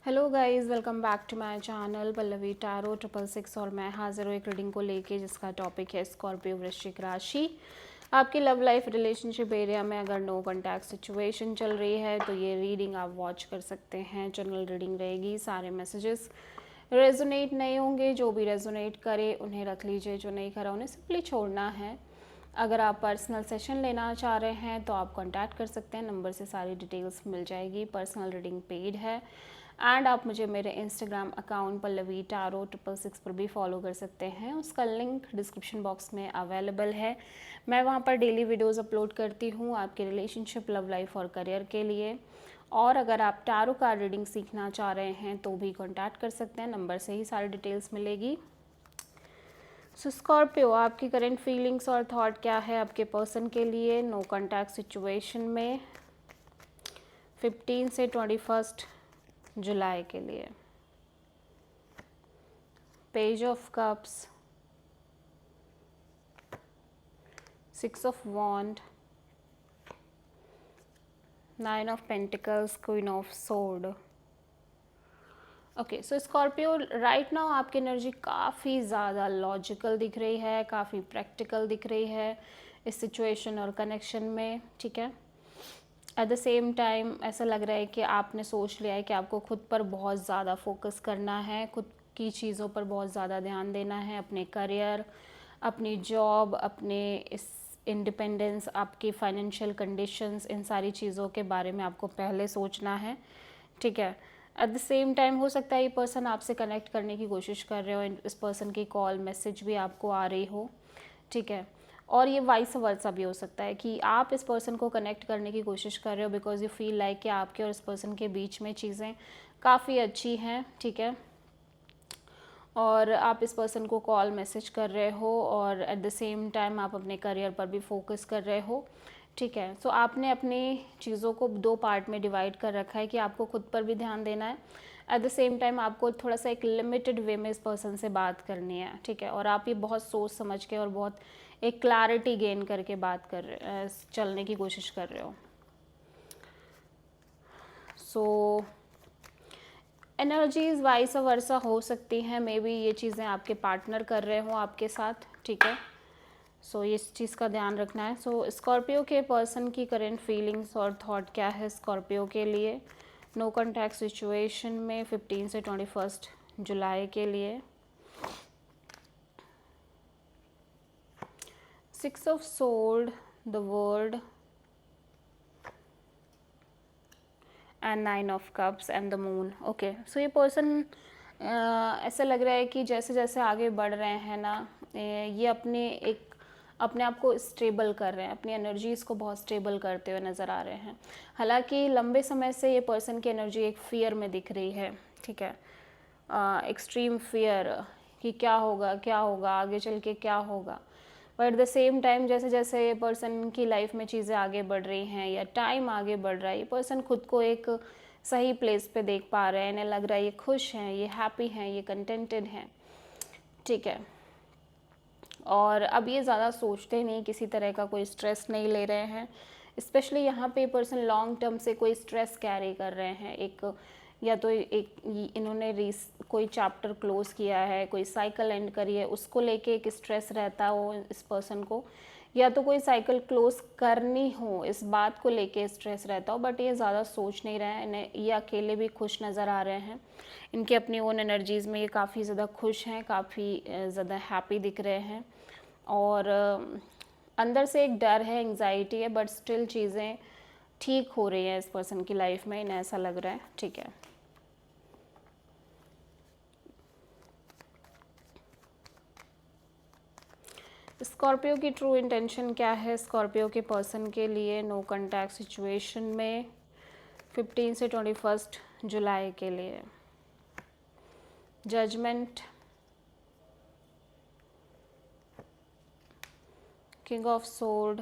Hello guys, welcome back to my channel Pallavi tarot 666 और मैं हाजिर हूँ एक रीडिंग को लेके जिसका टॉपिक है स्कॉर्पियो वृश्चिक राशि। आपकी लव लाइफ रिलेशनशिप एरिया में अगर नो कॉन्टैक्ट सिचुएशन चल रही है तो ये रीडिंग आप वॉच कर सकते हैं। जनरल रीडिंग रहेगी, सारे मैसेजेस रेजोनेट नहीं होंगे। जो भी रेजोनेट करे उन्हें रख लीजिए, जो नहीं करा उन्हें सिंपली छोड़ना है। अगर आप पर्सनल सेशन लेना चाह रहे हैं तो आप कांटेक्ट कर सकते हैं, नंबर से सारी डिटेल्स मिल जाएगी। पर्सनल रीडिंग पेड है एंड आप मुझे मेरे इंस्टाग्राम अकाउंट पल्लवी टैरो 666 पर भी फॉलो कर सकते हैं। उसका लिंक डिस्क्रिप्शन बॉक्स में अवेलेबल है। मैं वहाँ पर डेली वीडियोस अपलोड करती हूँ आपके रिलेशनशिप, लव लाइफ और करियर के लिए। और अगर आप टैरो कार्ड रीडिंग सीखना चाह रहे हैं तो भी कांटेक्ट कर सकते हैं, नंबर से ही सारी डिटेल्स मिलेगी। सो स्कॉर्पियो, आपकी करंट फीलिंग्स और थॉट क्या है आपके पर्सन के लिए नो कॉन्टैक्ट सिचुएशन में 15 से 21 जुलाई के लिए। Page of cups, 6 of wand, 9 of pentacles, queen of sword. Okay, so Scorpio right now आपकी एनर्जी काफ़ी ज़्यादा लॉजिकल दिख रही है, काफ़ी प्रैक्टिकल दिख रही है इस सिचुएशन और कनेक्शन में, ठीक है। एट द सेम टाइम ऐसा लग रहा है कि आपने सोच लिया है कि आपको खुद पर बहुत ज़्यादा फोकस करना है, खुद की चीज़ों पर बहुत ज़्यादा ध्यान देना है, अपने करियर, अपनी जॉब, अपने इस इंडिपेंडेंस, आपकी फाइनेंशियल कंडीशंस, इन सारी चीज़ों के बारे में आपको पहले सोचना है, ठीक है। एट द सेम टाइम हो सकता है ये पर्सन आपसे कनेक्ट करने की कोशिश कर रहे हो, इस पर्सन की कॉल मैसेज भी आपको आ रही हो, ठीक है। और ये वाइस वर्सा भी हो सकता है कि आप इस पर्सन को कनेक्ट करने की कोशिश कर रहे हो बिकॉज यू फील लाइक कि आपके और इस पर्सन के बीच में चीज़ें काफ़ी अच्छी हैं, ठीक है। और आप इस पर्सन को कॉल मैसेज कर रहे हो और एट द सेम टाइम आप अपने करियर पर भी फोकस कर रहे हो, ठीक है। सो आपने अपनी चीज़ों को दो पार्ट में डिवाइड कर रखा है कि आपको खुद पर भी ध्यान देना है, एट द सेम टाइम आपको थोड़ा सा एक लिमिटेड वे में इस पर्सन से बात करनी है, ठीक है। और आप ये बहुत सोच समझ के और बहुत एक क्लैरिटी गेन करके बात कर रहे चलने की कोशिश कर रहे हो। सो एनर्जीज वाइस वर्सा हो सकती हैं, मे बी ये चीज़ें आपके पार्टनर कर रहे हो आपके साथ, ठीक है। सो इस चीज़ का ध्यान रखना है। सो स्कॉर्पियो के पर्सन की करेंट फीलिंग्स और थॉट क्या है स्कॉर्पियो के लिए नो कॉन्टैक्ट सिचुएशन में 15 से 21 जुलाई के लिए। 6 of swords, the world and 9 of cups and the moon. Okay, so ये पर्सन ऐसा लग रहा है कि जैसे जैसे आगे बढ़ रहे हैं ना, ये अपने आप को स्टेबल कर रहे हैं, अपनी एनर्जीज़ को बहुत स्टेबल करते हुए नज़र आ रहे हैं। हालांकि लंबे समय से ये पर्सन की एनर्जी एक फियर में दिख रही है, ठीक है। एक्सट्रीम फियर कि क्या होगा आगे चल के क्या होगा। But at the same time जैसे जैसे ये पर्सन की लाइफ में चीज़ें आगे बढ़ रही हैं या टाइम आगे बढ़ रहा है, ये पर्सन खुद को एक सही प्लेस पे देख पा रहे हैं, इन्हें लग रहा है ये खुश हैं, ये हैप्पी हैं, ये कंटेंटेड हैं, ठीक है। और अब ये ज़्यादा सोचते नहीं, किसी तरह का कोई स्ट्रेस नहीं ले रहे हैं। स्पेशली यहाँ पे पर्सन लॉन्ग टर्म से कोई स्ट्रेस कैरी कर रहे हैं, एक या तो एक इन्होंने कोई चैप्टर क्लोज किया है, कोई साइकिल एंड करी है, उसको लेके एक स्ट्रेस रहता हो इस पर्सन को, या तो कोई साइकिल क्लोज करनी हो इस बात को लेके स्ट्रेस रहता हो। बट ये ज़्यादा सोच नहीं रहे हैं, इन्हें ये अकेले भी खुश नज़र आ रहे हैं, इनकी अपनी ओन एनर्जीज़ में ये काफ़ी ज़्यादा खुश हैं, काफ़ी ज़्यादा हैप्पी दिख रहे हैं। और अंदर से एक डर है, एंग्जाइटी है, बट स्टिल चीज़ें ठीक हो रही हैं इस पर्सन की लाइफ में, इन्हें ऐसा लग रहा है, ठीक है। स्कॉर्पियो की ट्रू इंटेंशन क्या है स्कॉर्पियो के पर्सन के लिए नो कॉन्टैक्ट सिचुएशन में 15 से 21 जुलाई के लिए। Judgement, king of swords,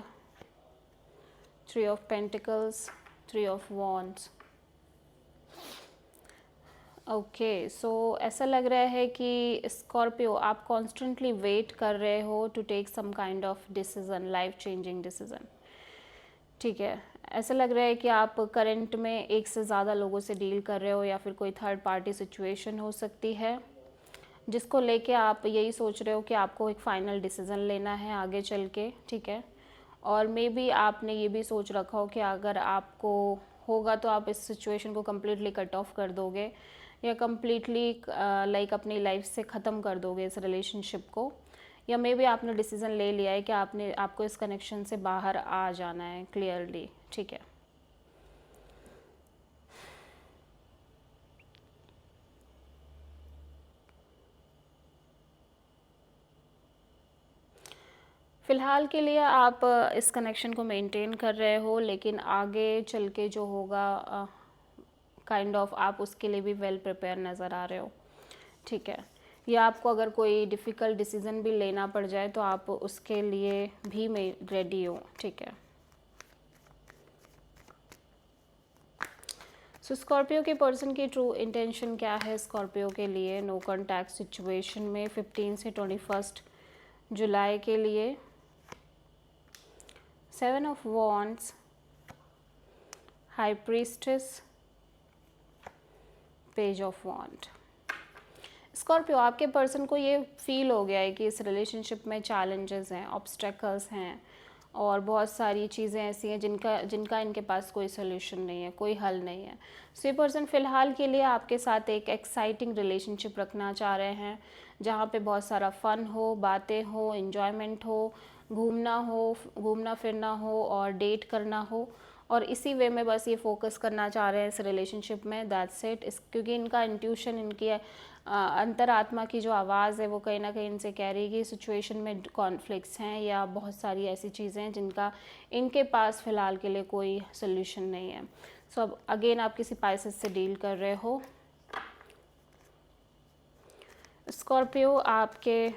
3 of pentacles, 3 of wands. Okay, so ऐसा लग रहा है कि स्कॉर्पियो आप कॉन्स्टेंटली वेट कर रहे हो to take some kind of decision, life changing decision, ठीक है। ऐसा लग रहा है कि आप करंट में एक से ज़्यादा लोगों से डील कर रहे हो, या फिर कोई थर्ड पार्टी सिचुएशन हो सकती है जिसको लेके आप यही सोच रहे हो कि आपको एक फ़ाइनल डिसीज़न लेना है आगे चल के, ठीक है। और मे बी आपने ये भी सोच रखा हो कि अगर आपको होगा तो आप इस सिचुएशन को कम्प्लीटली कट ऑफ कर दोगे, या कम्प्लीटली लाइक अपनी लाइफ से ख़त्म कर दोगे इस रिलेशनशिप को, या मे बी आपने डिसीज़न ले लिया है कि आपको इस कनेक्शन से बाहर आ जाना है क्लियरली, ठीक है। फ़िलहाल के लिए आप इस कनेक्शन को मेंटेन कर रहे हो, लेकिन आगे चल के जो होगा काइंड ऑफ आप उसके लिए भी वेल प्रिपेयर नज़र आ रहे हो, ठीक है। या आपको अगर कोई डिफ़िकल्ट डिसीज़न भी लेना पड़ जाए तो आप उसके लिए भी मैं रेडी हो, ठीक है। सो स्कॉर्पियो के पर्सन की ट्रू इंटेंशन क्या है स्कॉर्पियो के लिए नो कॉन्टैक्ट सिचुएशन में 15 से 21 जुलाई के लिए? 7 of wands, high priestess, page of wand. Scorpio, आपके पर्सन को ये फील हो गया है कि इस रिलेशनशिप में चैलेंजेस हैं, ऑब्स्टेकल्स हैं, और बहुत सारी चीज़ें ऐसी हैं जिनका इनके पास कोई सोल्यूशन नहीं है, कोई हल नहीं है। सो ये पर्सन फ़िलहाल के लिए आपके साथ एक एक्साइटिंग रिलेशनशिप रखना चाह रहे हैं, जहाँ पे बहुत सारा फ़न हो, बातें हो, इन्जॉयमेंट हो, घूमना फिरना हो और डेट करना हो, और इसी वे में बस ये फोकस करना चाह रहे हैं इस रिलेशनशिप में, दैट्स इट। क्योंकि इनका इंट्यूशन, इनकी अंतरात्मा की जो आवाज़ है वो कहीं ना कहीं इनसे कह रही है कि सिचुएशन में कॉन्फ्लिक्ट्स हैं या बहुत सारी ऐसी चीज़ें हैं जिनका इनके पास फ़िलहाल के लिए कोई सोल्यूशन नहीं है। सो अब अगेन आप किसी पाइसेस से डील कर रहे हो। स्कॉर्पियो, आपके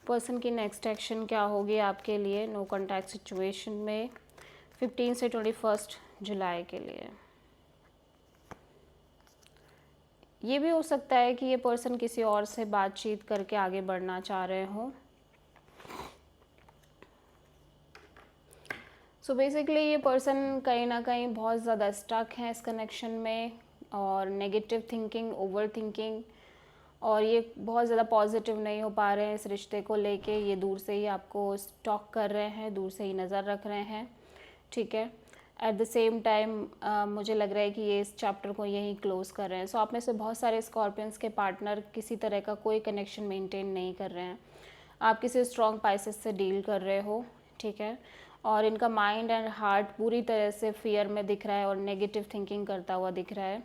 पर्सन की नेक्स्ट एक्शन क्या होगी आपके लिए नो कॉन्टैक्ट सिचुएशन में 15 से 21 जुलाई के लिए? ये भी हो सकता है कि ये पर्सन किसी और से बातचीत करके आगे बढ़ना चाह रहे हो। सो बेसिकली ये पर्सन कहीं ना कहीं बहुत ज़्यादा स्टक है इस कनेक्शन में, और नेगेटिव थिंकिंग, ओवर थिंकिंग, और ये बहुत ज़्यादा पॉजिटिव नहीं हो पा रहे हैं इस रिश्ते को लेके। ये दूर से ही आपको स्टॉक कर रहे हैं, दूर से ही नज़र रख रहे हैं, ठीक है। एट द सेम टाइम मुझे लग रहा है कि ये इस चैप्टर को यहीं क्लोज़ कर रहे हैं। सो आप में से बहुत सारे स्कॉर्पियंस के पार्टनर किसी तरह का कोई कनेक्शन मेंटेन नहीं कर रहे हैं। आप किसी स्ट्रॉन्ग पाइसेस से डील कर रहे हो, ठीक है, और इनका माइंड एंड हार्ट पूरी तरह से फियर में दिख रहा है और नेगेटिव थिंकिंग करता हुआ दिख रहा है।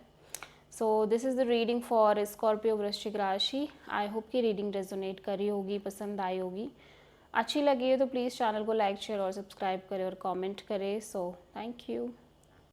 So this is the reading for Scorpio वृश्चिक राशि। आई होप कि रीडिंग रेजोनेट करी होगी, पसंद आई होगी। अच्छी लगी है तो प्लीज़ चैनल को लाइक, शेयर और सब्सक्राइब करें और कमेंट करें। So thank you.